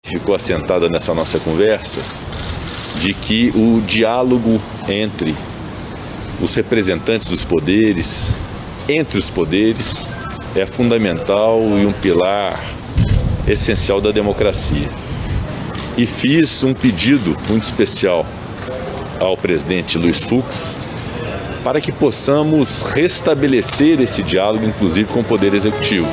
ficou assentada nessa nossa conversa de que o diálogo entre os representantes dos poderes, entre os poderes, é fundamental e um pilar essencial da democracia. E fiz um pedido muito especial ao presidente Luiz Fux para que possamos restabelecer esse diálogo, inclusive com o Poder Executivo.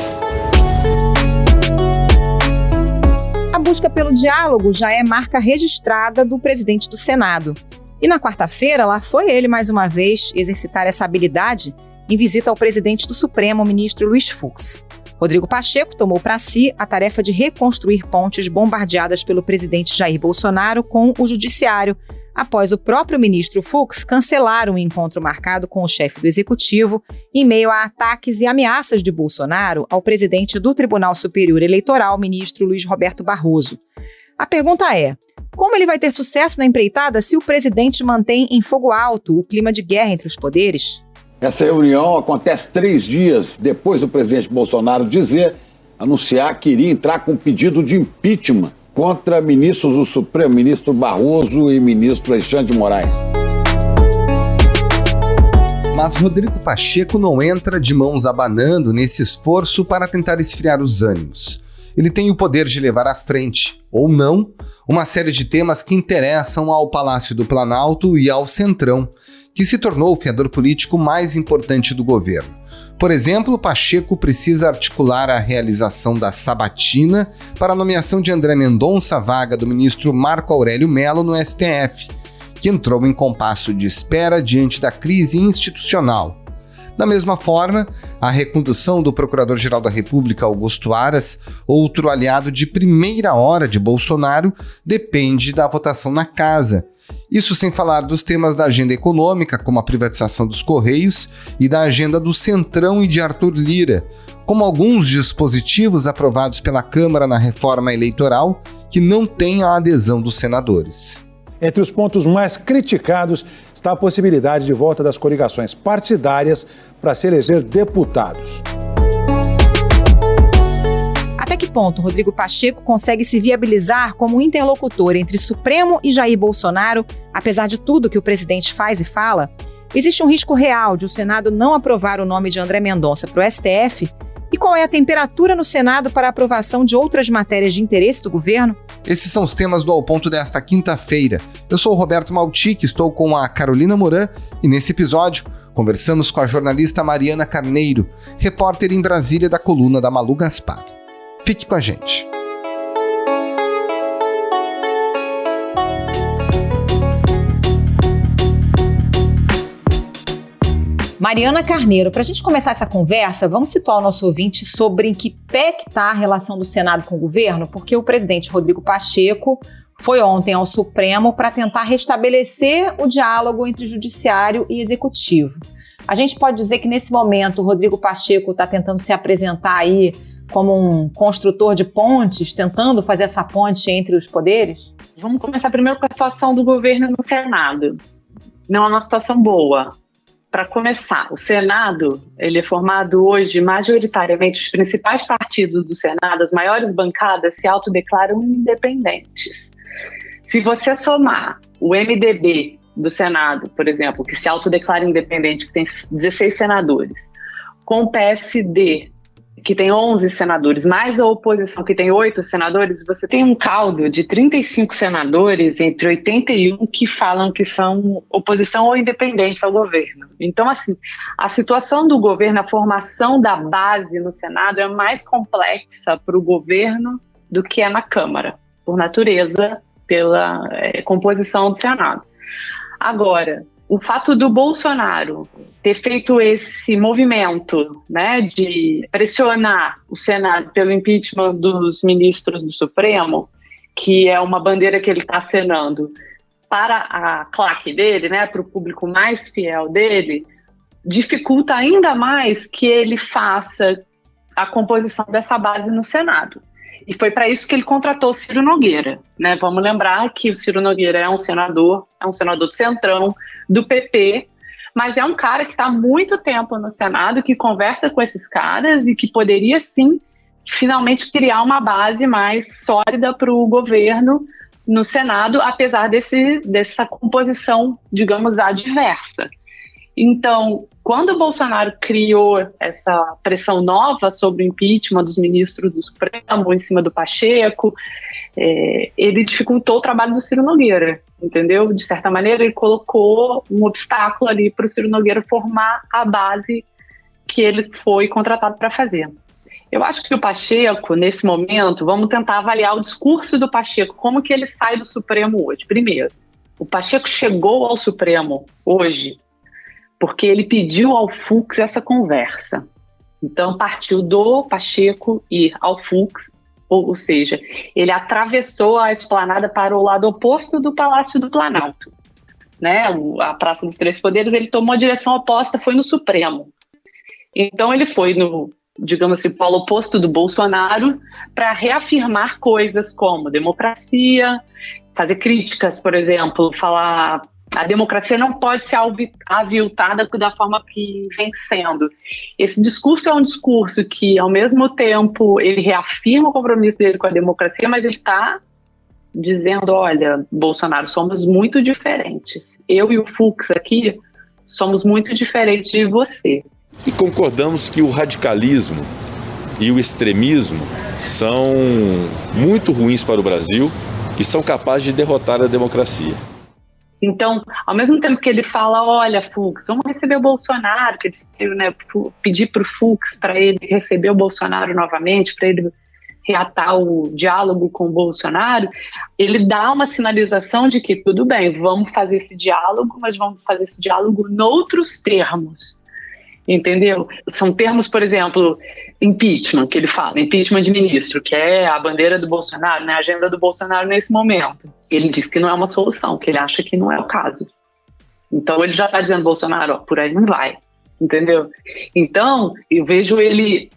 A busca pelo diálogo já é marca registrada do presidente do Senado. E na quarta-feira, lá foi ele mais uma vez exercitar essa habilidade em visita ao presidente do Supremo, o ministro Luiz Fux. Rodrigo Pacheco tomou para si a tarefa de reconstruir pontes bombardeadas pelo presidente Jair Bolsonaro com o judiciário, após o próprio ministro Fux cancelar um encontro marcado com o chefe do Executivo em meio a ataques e ameaças de Bolsonaro ao presidente do Tribunal Superior Eleitoral, ministro Luiz Roberto Barroso. A pergunta é: como ele vai ter sucesso na empreitada se o presidente mantém em fogo alto o clima de guerra entre os poderes? Essa reunião acontece 3 dias depois do presidente Bolsonaro anunciar que iria entrar com pedido de impeachment contra ministros do Supremo, ministro Barroso e ministro Alexandre de Moraes. Mas Rodrigo Pacheco não entra de mãos abanando nesse esforço para tentar esfriar os ânimos. Ele tem o poder de levar à frente, ou não, uma série de temas que interessam ao Palácio do Planalto e ao Centrão, que se tornou o fiador político mais importante do governo. Por exemplo, Pacheco precisa articular a realização da sabatina para a nomeação de André Mendonça à vaga do ministro Marco Aurélio Mello no STF, que entrou em compasso de espera diante da crise institucional. Da mesma forma, a recondução do Procurador-Geral da República, Augusto Aras, outro aliado de primeira hora de Bolsonaro, depende da votação na Casa. Isso sem falar dos temas da agenda econômica, como a privatização dos Correios, e da agenda do Centrão e de Arthur Lira, como alguns dispositivos aprovados pela Câmara na reforma eleitoral que não têm a adesão dos senadores. Entre os pontos mais criticados está a possibilidade de volta das coligações partidárias para se eleger deputados. Até que ponto Rodrigo Pacheco consegue se viabilizar como interlocutor entre Supremo e Jair Bolsonaro, apesar de tudo que o presidente faz e fala? Existe um risco real de o Senado não aprovar o nome de André Mendonça para o STF? E qual é a temperatura no Senado para a aprovação de outras matérias de interesse do governo? Esses são os temas do Ao Ponto desta quinta-feira. Eu sou o Roberto Maltic, estou com a Carolina Moran e nesse episódio conversamos com a jornalista Mariana Carneiro, repórter em Brasília da coluna da Malu Gaspar. Fique com a gente. Mariana Carneiro, para a gente começar essa conversa, vamos situar o nosso ouvinte sobre em que pé que está a relação do Senado com o governo, porque o presidente Rodrigo Pacheco foi ontem ao Supremo para tentar restabelecer o diálogo entre judiciário e executivo. A gente pode dizer que nesse momento o Rodrigo Pacheco está tentando se apresentar aí como um construtor de pontes, tentando fazer essa ponte entre os poderes? Vamos começar primeiro com a situação do governo no Senado. Não é uma situação boa. Para começar, o Senado ele é formado hoje majoritariamente, os principais partidos do Senado, as maiores bancadas se autodeclaram independentes. Se você somar o MDB do Senado, por exemplo, que se autodeclara independente, que tem 16 senadores, com o PSD, que tem 11 senadores, mais a oposição, que tem 8 senadores, você tem um caldo de 35 senadores, entre 81 que falam que são oposição ou independentes ao governo. Então, assim, a situação do governo, a formação da base no Senado é mais complexa para o governo do que é na Câmara, por natureza, pela composição do Senado. Agora, o fato do Bolsonaro ter feito esse movimento, né, de pressionar o Senado pelo impeachment dos ministros do Supremo, que é uma bandeira que ele está acenando para a claque dele, né, para o público mais fiel dele, dificulta ainda mais que ele faça a composição dessa base no Senado. E foi para isso que ele contratou o Ciro Nogueira, né? Vamos lembrar que o Ciro Nogueira é um senador do Centrão, do PP, mas é um cara que está há muito tempo no Senado, que conversa com esses caras e que poderia sim finalmente criar uma base mais sólida para o governo no Senado, apesar dessa composição, digamos, adversa. Então, quando o Bolsonaro criou essa pressão nova sobre o impeachment dos ministros do Supremo, em cima do Pacheco, ele dificultou o trabalho do Ciro Nogueira, entendeu? De certa maneira, ele colocou um obstáculo ali para o Ciro Nogueira formar a base que ele foi contratado para fazer. Eu acho que o Pacheco, nesse momento, vamos tentar avaliar o discurso do Pacheco, como que ele sai do Supremo hoje. Primeiro, o Pacheco chegou ao Supremo hoje porque ele pediu ao Fux essa conversa. Então, partiu do Pacheco ir ao Fux, ou seja, ele atravessou a esplanada para o lado oposto do Palácio do Planalto. Né? A Praça dos Três Poderes, ele tomou a direção oposta, foi no Supremo. Então, ele foi no, digamos assim, polo oposto do Bolsonaro para reafirmar coisas como democracia, fazer críticas, por exemplo, falar a democracia não pode ser aviltada da forma que vem sendo. Esse discurso é um discurso que, ao mesmo tempo, ele reafirma o compromisso dele com a democracia, mas ele está dizendo, olha, Bolsonaro, somos muito diferentes. Eu e o Fux aqui somos muito diferentes de você. E concordamos que o radicalismo e o extremismo são muito ruins para o Brasil e são capazes de derrotar a democracia. Então, ao mesmo tempo que ele fala, olha, Fux, vamos receber o Bolsonaro, que ele decidiu, né, pedir para o Fux para ele receber o Bolsonaro novamente, para ele reatar o diálogo com o Bolsonaro, ele dá uma sinalização de que tudo bem, vamos fazer esse diálogo, mas vamos fazer esse diálogo noutros termos. Entendeu? São termos, por exemplo, impeachment, que ele fala, impeachment de ministro, que é a bandeira do Bolsonaro, né, a agenda do Bolsonaro nesse momento. Ele diz que não é uma solução, que ele acha que não é o caso. Então ele já está dizendo, Bolsonaro, ó, por aí não vai, entendeu? Então eu vejo ele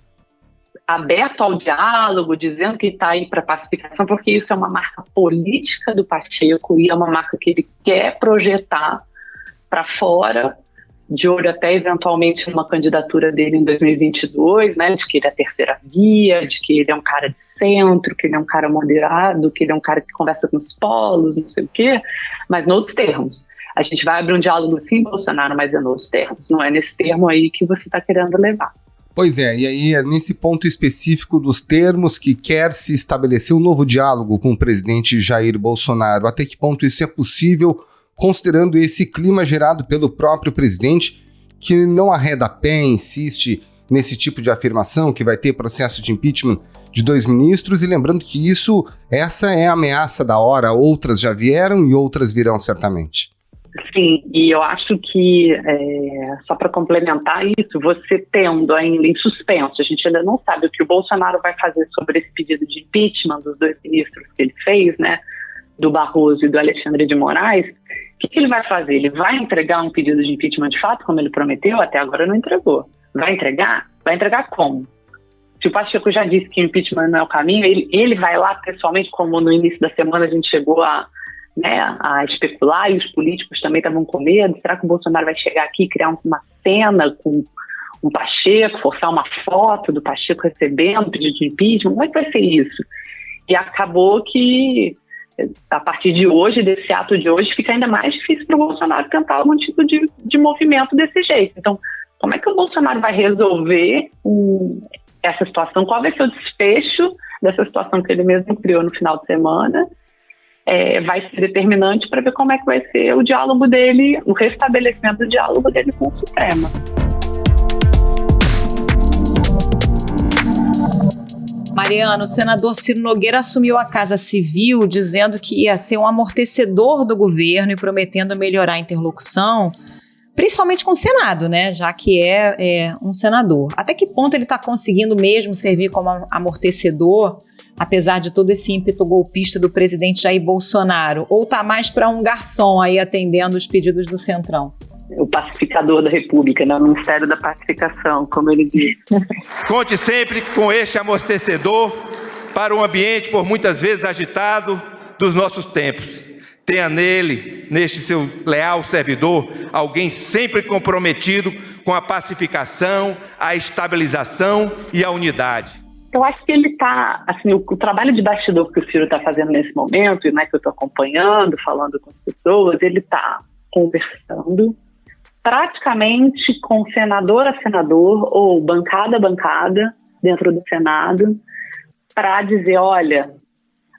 aberto ao diálogo, dizendo que está aí para pacificação, porque isso é uma marca política do Pacheco e é uma marca que ele quer projetar para fora, de olho até eventualmente numa candidatura dele em 2022, né, de que ele é a terceira via, de que ele é um cara de centro, que ele é um cara moderado, que ele é um cara que conversa com os polos, não sei o quê, mas noutros termos. A gente vai abrir um diálogo sim, Bolsonaro, mas é noutros termos, não é nesse termo aí que você está querendo levar. Pois é, e aí é nesse ponto específico dos termos que quer se estabelecer um novo diálogo com o presidente Jair Bolsonaro. Até que ponto isso é possível, considerando esse clima gerado pelo próprio presidente, que não arreda pé, insiste nesse tipo de afirmação, que vai ter processo de impeachment de 2 ministros, e lembrando que essa é a ameaça da hora, outras já vieram e outras virão certamente. Sim, e eu acho que, só para complementar isso, você tendo ainda em suspenso, a gente ainda não sabe o que o Bolsonaro vai fazer sobre esse pedido de impeachment dos 2 ministros que ele fez, né, do Barroso e do Alexandre de Moraes. O que ele vai fazer? Ele vai entregar um pedido de impeachment de fato, como ele prometeu? Até agora não entregou. Vai entregar? Vai entregar como? Se o Pacheco já disse que o impeachment não é o caminho, ele vai lá pessoalmente, como no início da semana a gente chegou a especular, e os políticos também estavam com medo. Será que o Bolsonaro vai chegar aqui e criar uma cena com um Pacheco, forçar uma foto do Pacheco recebendo o pedido de impeachment? Como é que vai ser isso? E acabou que, a partir de hoje, desse ato de hoje, fica ainda mais difícil para o Bolsonaro tentar algum tipo de movimento desse jeito. Então, como é que o Bolsonaro vai resolver essa situação? Qual vai ser o desfecho dessa situação que ele mesmo criou no final de semana? Vai ser determinante para ver como é que vai ser o diálogo dele, o restabelecimento do diálogo dele com o Supremo. Mariana, o senador Ciro Nogueira assumiu a Casa Civil dizendo que ia ser um amortecedor do governo e prometendo melhorar a interlocução, principalmente com o Senado, né? Já que é um senador. Até que ponto ele está conseguindo mesmo servir como amortecedor, apesar de todo esse ímpeto golpista do presidente Jair Bolsonaro? Ou está mais para um garçom aí atendendo os pedidos do Centrão? O pacificador da República, né? O Ministério da Pacificação, como ele disse. Conte sempre com este amortecedor para um ambiente por muitas vezes agitado dos nossos tempos. Tenha nele, neste seu leal servidor, alguém sempre comprometido com a pacificação, a estabilização e a unidade. Eu acho que ele está, assim, o trabalho de bastidor que o Ciro está fazendo nesse momento, né, que eu estou acompanhando, falando com as pessoas, ele está conversando praticamente com senador a senador ou bancada a bancada dentro do Senado para dizer, olha,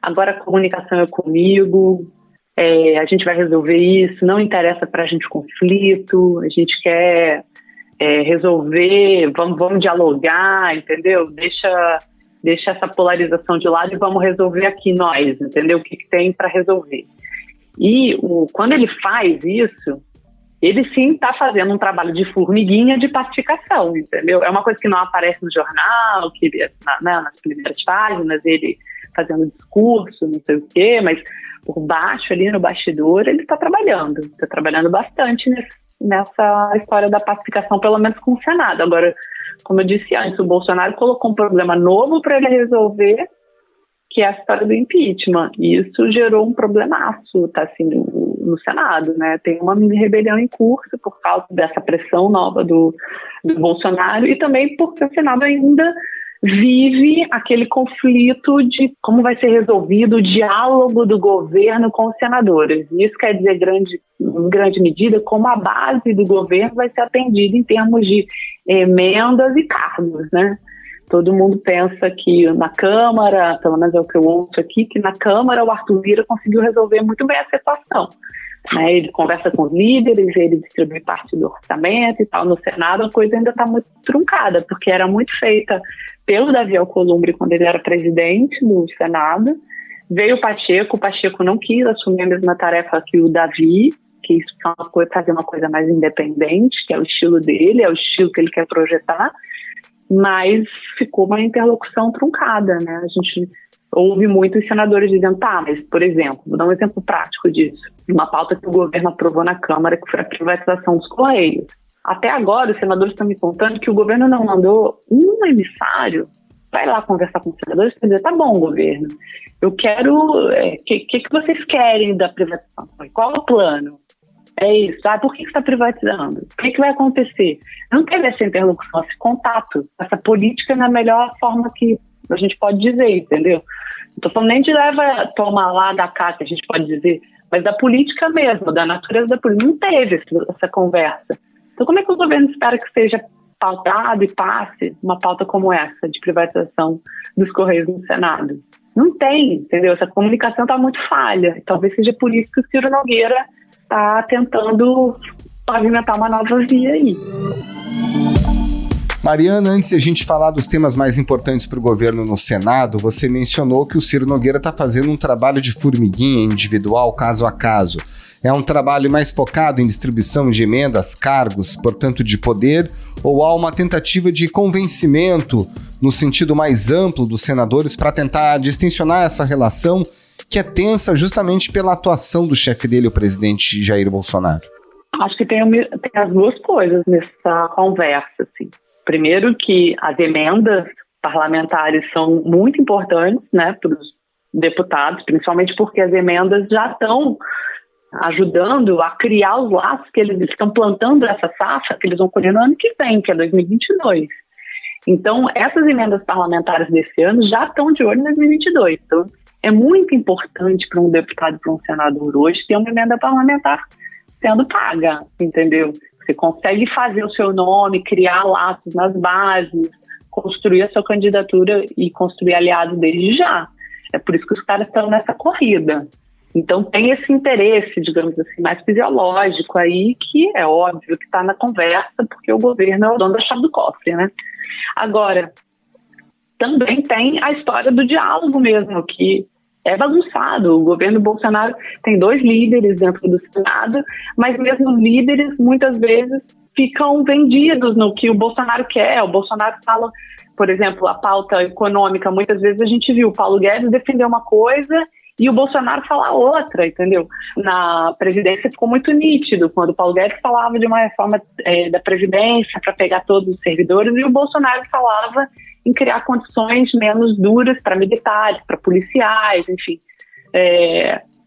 agora a comunicação é comigo, a gente vai resolver isso, não interessa para a gente conflito, a gente quer resolver, vamos dialogar, entendeu? Deixa essa polarização de lado e vamos resolver aqui nós, entendeu? O que tem para resolver. E quando ele faz isso, ele sim está fazendo um trabalho de formiguinha de pacificação, entendeu? É uma coisa que não aparece no jornal, que nas primeiras páginas, ele fazendo discurso, não sei o quê, mas por baixo, ali no bastidor, ele está trabalhando bastante nessa história da pacificação, pelo menos com o Senado. Agora, como eu disse antes, o Bolsonaro colocou um problema novo para ele resolver, que é a história do impeachment. E isso gerou um problemaço, tá, assim, no Senado, né? Tem uma mini rebelião em curso por causa dessa pressão nova do Bolsonaro e também porque o Senado ainda vive aquele conflito de como vai ser resolvido o diálogo do governo com os senadores. Isso quer dizer, em grande medida, como a base do governo vai ser atendida em termos de emendas e cargos, né? Todo mundo pensa que na Câmara, pelo menos é o que eu ouço aqui, que na Câmara o Arthur Lira conseguiu resolver muito bem a situação. Ele conversa com os líderes, ele distribui parte do orçamento e tal. No Senado a coisa ainda está muito truncada, porque era muito feita pelo Davi Alcolumbre quando ele era presidente do Senado. Veio o Pacheco não quis assumir a mesma tarefa que o Davi, que isso é fazer uma coisa mais independente, que é o estilo dele, é o estilo que ele quer projetar, mas ficou uma interlocução truncada, né? A gente ouve muitos senadores dizendo, mas, por exemplo, vou dar um exemplo prático disso, uma pauta que o governo aprovou na Câmara, que foi a privatização dos Correios. Até agora, os senadores estão me contando que o governo não mandou um emissário, vai lá conversar com os senadores e dizer, tá bom, governo, eu quero, que vocês querem da privatização? Qual é o plano? É isso. Por que você está privatizando? O que vai acontecer? Não teve essa interlocução, esse contato, essa política na melhor forma que a gente pode dizer, entendeu? Não estou falando nem de toma lá da cá, que a gente pode dizer, mas da política mesmo, da natureza da política. Não teve essa conversa. Então, como é que o governo espera que seja pautado e passe uma pauta como essa, de privatização dos Correios no Senado? Não tem, entendeu? Essa comunicação está muito falha. Talvez seja por isso que o Ciro Nogueira está tentando pavimentar uma nova via aí. Mariana, antes de a gente falar dos temas mais importantes para o governo no Senado, você mencionou que o Ciro Nogueira está fazendo um trabalho de formiguinha individual, caso a caso. É um trabalho mais focado em distribuição de emendas, cargos, portanto de poder, ou há uma tentativa de convencimento no sentido mais amplo dos senadores para tentar distensionar essa relação que é tensa justamente pela atuação do chefe dele, o presidente Jair Bolsonaro? Acho que tem as duas coisas nessa conversa, assim. Primeiro que as emendas parlamentares são muito importantes, né, para os deputados, principalmente porque as emendas já estão ajudando a criar os laços que eles estão plantando essa safra que eles vão colher no ano que vem, que é 2022. Então, essas emendas parlamentares desse ano já estão de olho em 2022. Então, é muito importante para um deputado e para um senador hoje ter uma emenda parlamentar sendo paga, entendeu? Você consegue fazer o seu nome, criar laços nas bases, construir a sua candidatura e construir aliados desde já. É por isso que os caras estão nessa corrida. Então tem esse interesse, digamos assim, mais fisiológico aí, que é óbvio que está na conversa, porque o governo é o dono da chave do cofre, né? Agora, também tem a história do diálogo mesmo, que é bagunçado. O governo Bolsonaro tem 2 líderes dentro do Senado, mas mesmo os líderes muitas vezes ficam vendidos no que o Bolsonaro quer. O Bolsonaro fala, por exemplo, a pauta econômica, muitas vezes a gente viu o Paulo Guedes defender uma coisa e o Bolsonaro falar outra, entendeu? Na Previdência ficou muito nítido, quando o Paulo Guedes falava de uma reforma da Previdência para pegar todos os servidores e o Bolsonaro falava em criar condições menos duras para militares, para policiais, enfim.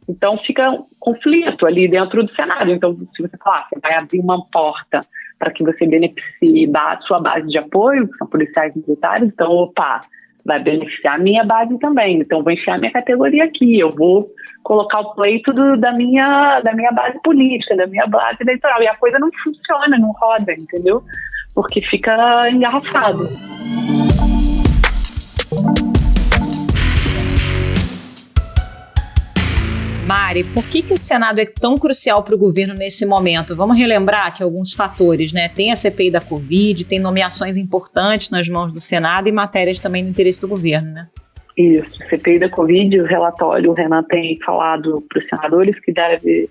Então fica um conflito ali dentro do Senado. Então, se você falar, você vai abrir uma porta para que você beneficie da sua base de apoio, que são policiais e militares, então, vai beneficiar a minha base também. Então, vou enfiar minha categoria aqui, eu vou colocar o pleito da minha base política, da minha base eleitoral. E a coisa não funciona, não roda, entendeu? Porque fica engarrafado. Mari, por que o Senado é tão crucial para o governo nesse momento? Vamos relembrar que alguns fatores, né? Tem a CPI da Covid, tem nomeações importantes nas mãos do Senado e matérias também do interesse do governo, né? Isso, CPI da Covid, o relatório, o Renan tem falado para os senadores que deve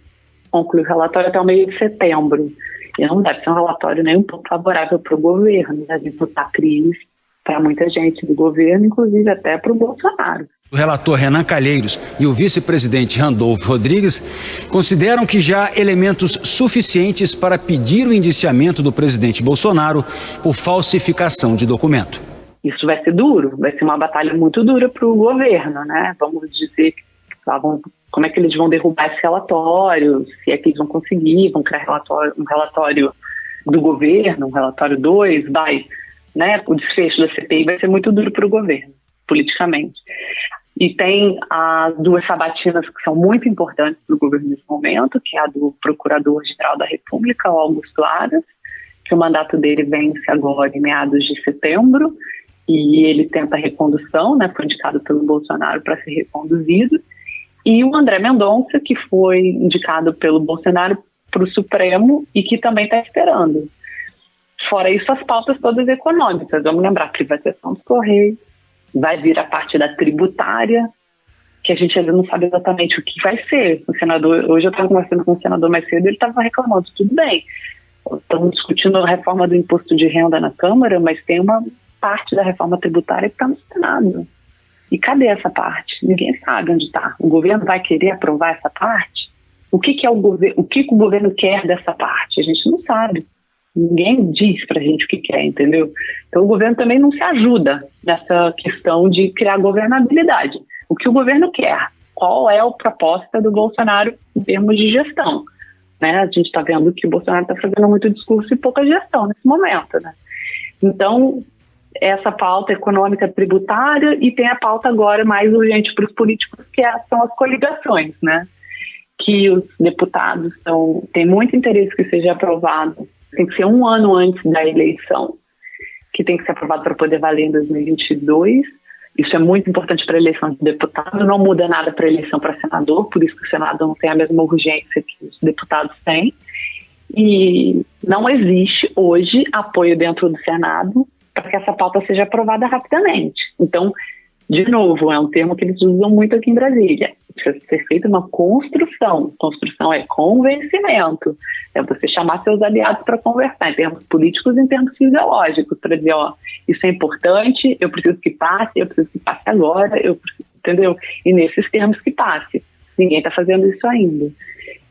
concluir o relatório até o meio de setembro. E não deve ser um relatório nem um pouco favorável para o governo, deve imputar crise para muita gente do governo, inclusive até para o Bolsonaro. O relator Renan Calheiros e o vice-presidente Randolfo Rodrigues consideram que já há elementos suficientes para pedir o indiciamento do presidente Bolsonaro por falsificação de documento. Isso vai ser duro, vai ser uma batalha muito dura para o governo, né? Vamos dizer como é que eles vão derrubar esse relatório, se é que eles vão conseguir, vão criar um relatório do governo, um relatório 2, né? O desfecho da CPI vai ser muito duro para o governo, politicamente. E tem as duas sabatinas que são muito importantes para o governo nesse momento, que é a do Procurador-Geral da República, o Augusto Aras, que o mandato dele vence agora em meados de setembro, e ele tenta a recondução, né, foi indicado pelo Bolsonaro para ser reconduzido, e o André Mendonça, que foi indicado pelo Bolsonaro para o Supremo e que também está esperando. Fora isso, as pautas todas econômicas, vamos lembrar, privatização dos Correios, vai vir a parte da tributária, que a gente ainda não sabe exatamente o que vai ser. O senador, hoje eu estava conversando com o senador mais cedo, ele estava reclamando, tudo bem, estamos discutindo a reforma do imposto de renda na Câmara, mas tem uma parte da reforma tributária que está no Senado. E cadê essa parte? Ninguém sabe onde está. O governo vai querer aprovar essa parte? O que o governo quer dessa parte? A gente não sabe. Ninguém diz pra gente o que quer, entendeu? Então o governo também não se ajuda nessa questão de criar governabilidade. O que o governo quer? Qual é a proposta do Bolsonaro em termos de gestão? Né? A gente está vendo que o Bolsonaro está fazendo muito discurso e pouca gestão nesse momento, né? Então, essa pauta econômica tributária, e tem a pauta agora mais urgente para os políticos, que são as coligações, né? Que os deputados têm muito interesse que seja aprovado. Tem que ser 1 ano antes da eleição, que tem que ser aprovado para poder valer em 2022. Isso é muito importante para a eleição de deputado, não muda nada para a eleição para senador, por isso que o Senado não tem a mesma urgência que os deputados têm. E não existe hoje apoio dentro do Senado para que essa pauta seja aprovada rapidamente. Então, de novo, é um termo que eles usam muito aqui em Brasília. Precisa ser feita uma construção. Construção é convencimento. É você chamar seus aliados para conversar em termos políticos e em termos fisiológicos, para dizer, isso é importante, eu preciso que passe agora, entendeu? E nesses termos que passe. Ninguém está fazendo isso ainda.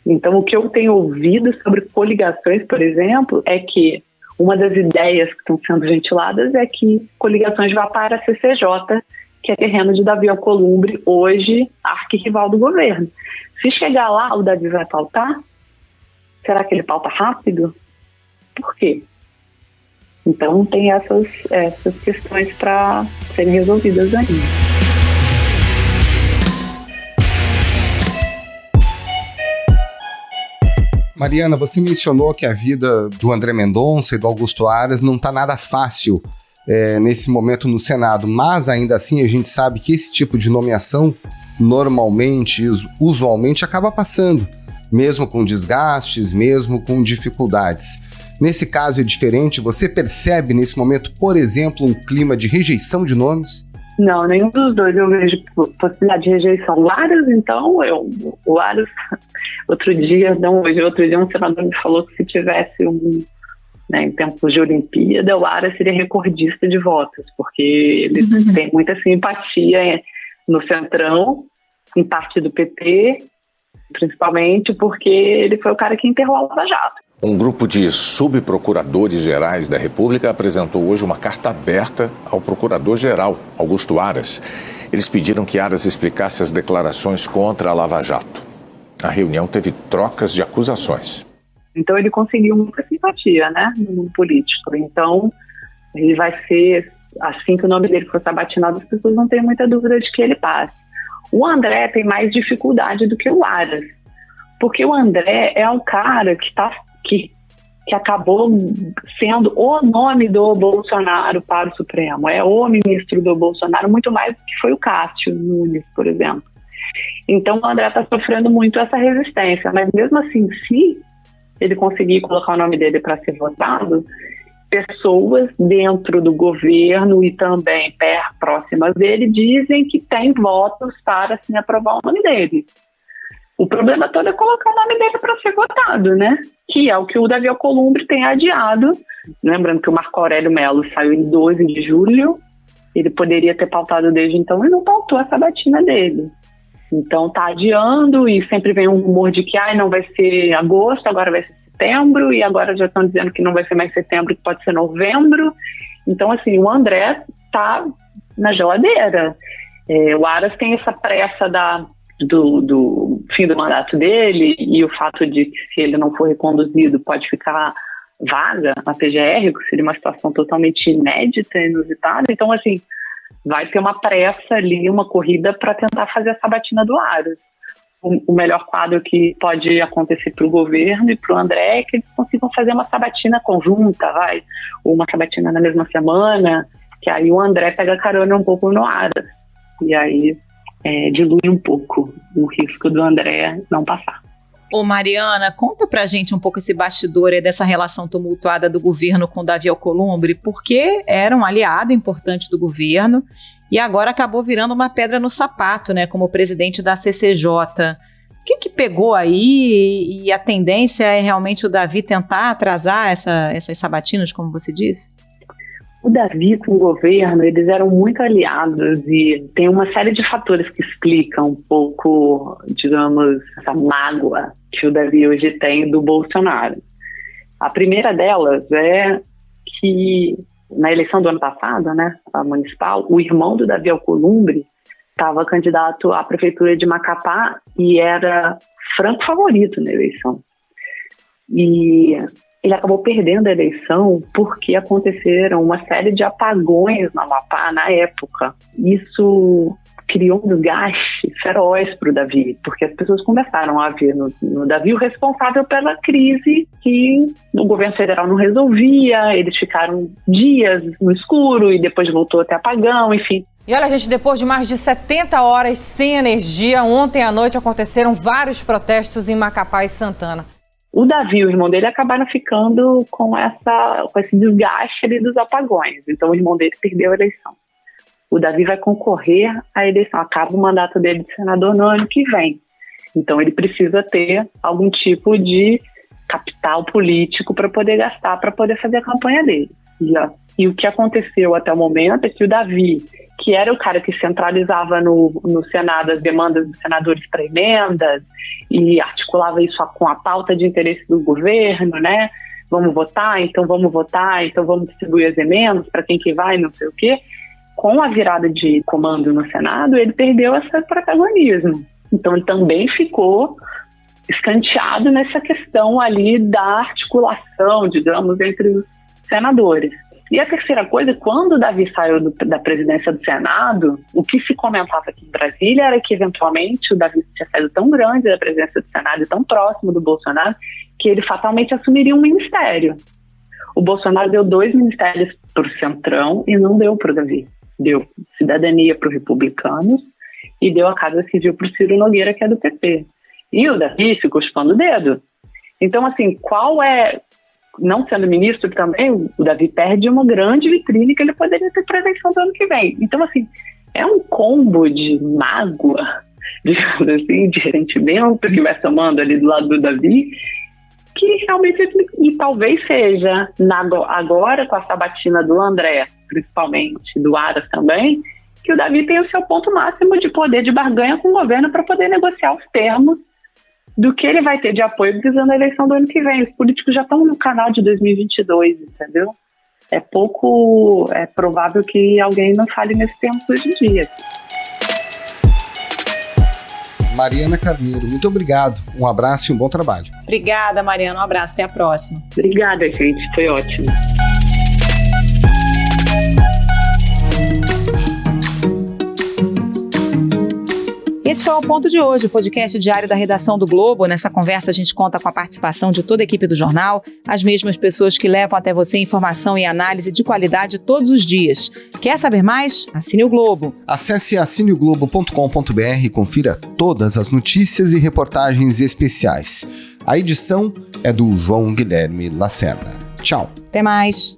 Então, o que eu tenho ouvido sobre coligações, por exemplo, é que uma das ideias que estão sendo ventiladas é que coligações vá para a CCJ, que é terreno de Davi Alcolumbre, hoje arquirrival do governo. Se chegar lá, o Davi vai pautar? Será que ele pauta rápido? Por quê? Então tem essas questões para serem resolvidas ainda. Mariana, você mencionou que a vida do André Mendonça e do Augusto Aras não está nada fácil nesse momento no Senado, mas ainda assim a gente sabe que esse tipo de nomeação normalmente, usualmente acaba passando, mesmo com desgastes, mesmo com dificuldades. Nesse caso é diferente, você percebe nesse momento, por exemplo, um clima de rejeição de nomes? Não, nenhum dos dois eu vejo possibilidade de rejeição. O Aras, então, o Aras, outro dia um senador me falou que se tivesse em tempos de Olimpíada, o Aras seria recordista de votos, porque ele tem muita simpatia no Centrão, em parte do PT, principalmente porque ele foi o cara que enterrou a Lava Jato. Um grupo de subprocuradores gerais da República apresentou hoje uma carta aberta ao procurador-geral, Augusto Aras. Eles pediram que Aras explicasse as declarações contra a Lava Jato. A reunião teve trocas de acusações. Então ele conseguiu muita simpatia, né, no mundo político. Então ele vai ser assim que o nome dele for sabatinado, as pessoas não têm muita dúvida de que ele passe. O André tem mais dificuldade do que o Aras, porque o André é um cara que acabou sendo o nome do Bolsonaro para o Supremo, é o ministro do Bolsonaro, muito mais do que foi o Cássio Nunes, por exemplo. Então o André está sofrendo muito essa resistência, mas mesmo assim, se ele conseguir colocar o nome dele para ser votado, pessoas dentro do governo e também próximas dele dizem que tem votos para assim, aprovar o nome dele. O problema todo é colocar o nome dele para ser votado, né? Que é o que o Davi Alcolumbre tem adiado. Lembrando que o Marco Aurélio Mello saiu em 12 de julho, ele poderia ter pautado desde então e não pautou a sabatina dele. Então está adiando e sempre vem um rumor de que não vai ser agosto, agora vai ser setembro, e agora já estão dizendo que não vai ser mais setembro, que pode ser novembro. Então, assim, o André está na geladeira. O Aras tem essa pressa do fim do mandato dele e o fato de que, se ele não for reconduzido, pode ficar vaga na PGR, que seria uma situação totalmente inédita e inusitada. Então, assim, vai ter uma pressa ali, uma corrida para tentar fazer a sabatina do Aras. O melhor quadro que pode acontecer para o governo e para o André é que eles consigam fazer uma sabatina conjunta, ou uma sabatina na mesma semana, que aí o André pega carona um pouco no Aras. E aí dilui um pouco o risco do André não passar. Ô Mariana, conta pra gente um pouco esse bastidor dessa relação tumultuada do governo com Davi Alcolumbre, porque era um aliado importante do governo e agora acabou virando uma pedra no sapato, né, como presidente da CCJ. O que pegou aí? E a tendência é realmente o Davi tentar atrasar essas sabatinas, como você disse? O Davi com o governo, eles eram muito aliados e tem uma série de fatores que explicam um pouco, digamos, essa mágoa que o Davi hoje tem do Bolsonaro. A primeira delas é que na eleição do ano passado, né, a municipal, o irmão do Davi Alcolumbre estava candidato à prefeitura de Macapá e era franco favorito na eleição. E ele acabou perdendo a eleição porque aconteceram uma série de apagões no Amapá na época. Isso criou um desgaste feroz para o Davi, porque as pessoas começaram a ver no Davi o responsável pela crise que o governo federal não resolvia, eles ficaram dias no escuro e depois voltou a ter apagão, enfim. E olha, gente, depois de mais de 70 horas sem energia, ontem à noite aconteceram vários protestos em Macapá e Santana. O Davi e o irmão dele acabaram ficando com esse desgaste ali dos apagões. Então o irmão dele perdeu a eleição. O Davi vai concorrer à eleição, acaba o mandato dele de senador no ano que vem. Então ele precisa ter algum tipo de capital político para poder gastar, para poder fazer a campanha dele. E o que aconteceu até o momento é que o Davi, que era o cara que centralizava no Senado as demandas dos senadores para emendas e articulava isso com a pauta de interesse do governo, né? Vamos votar, então vamos distribuir as emendas para quem que vai, não sei o quê. Com a virada de comando no Senado, ele perdeu esse protagonismo. Então ele também ficou escanteado nessa questão ali da articulação, digamos, entre os senadores. E a terceira coisa, quando o Davi saiu da presidência do Senado, o que se comentava aqui em Brasília era que, eventualmente, o Davi tinha saído tão grande da presidência do Senado e tão próximo do Bolsonaro, que ele fatalmente assumiria um ministério. O Bolsonaro deu 2 ministérios para o Centrão e não deu para o Davi. Deu cidadania para os republicanos e deu a Casa Civil para o Ciro Nogueira, que é do PP. E o Davi ficou chupando o dedo. Então, assim, não sendo ministro também, o Davi perde uma grande vitrine que ele poderia ter para a eleição do ano que vem. Então, assim, é um combo de mágoa, digamos assim, de ressentimento que vai somando ali do lado do Davi, que realmente, e talvez seja, agora com a sabatina do André, principalmente, do Aras também, que o Davi tem o seu ponto máximo de poder de barganha com o governo para poder negociar os termos do que ele vai ter de apoio visando a eleição do ano que vem. Os políticos já estão no canal de 2022, entendeu? É provável que alguém não fale nesse tempo hoje em dia. Mariana Carneiro, muito obrigado. Um abraço e um bom trabalho. Obrigada, Mariana. Um abraço. Até a próxima. Obrigada, gente. Foi ótimo. Esse foi o Ponto de hoje, o podcast diário da redação do Globo. Nessa conversa a gente conta com a participação de toda a equipe do jornal, as mesmas pessoas que levam até você informação e análise de qualidade todos os dias. Quer saber mais? Assine o Globo. Acesse assineoglobo.com.br e confira todas as notícias e reportagens especiais. A edição é do João Guilherme Lacerda. Tchau. Até mais.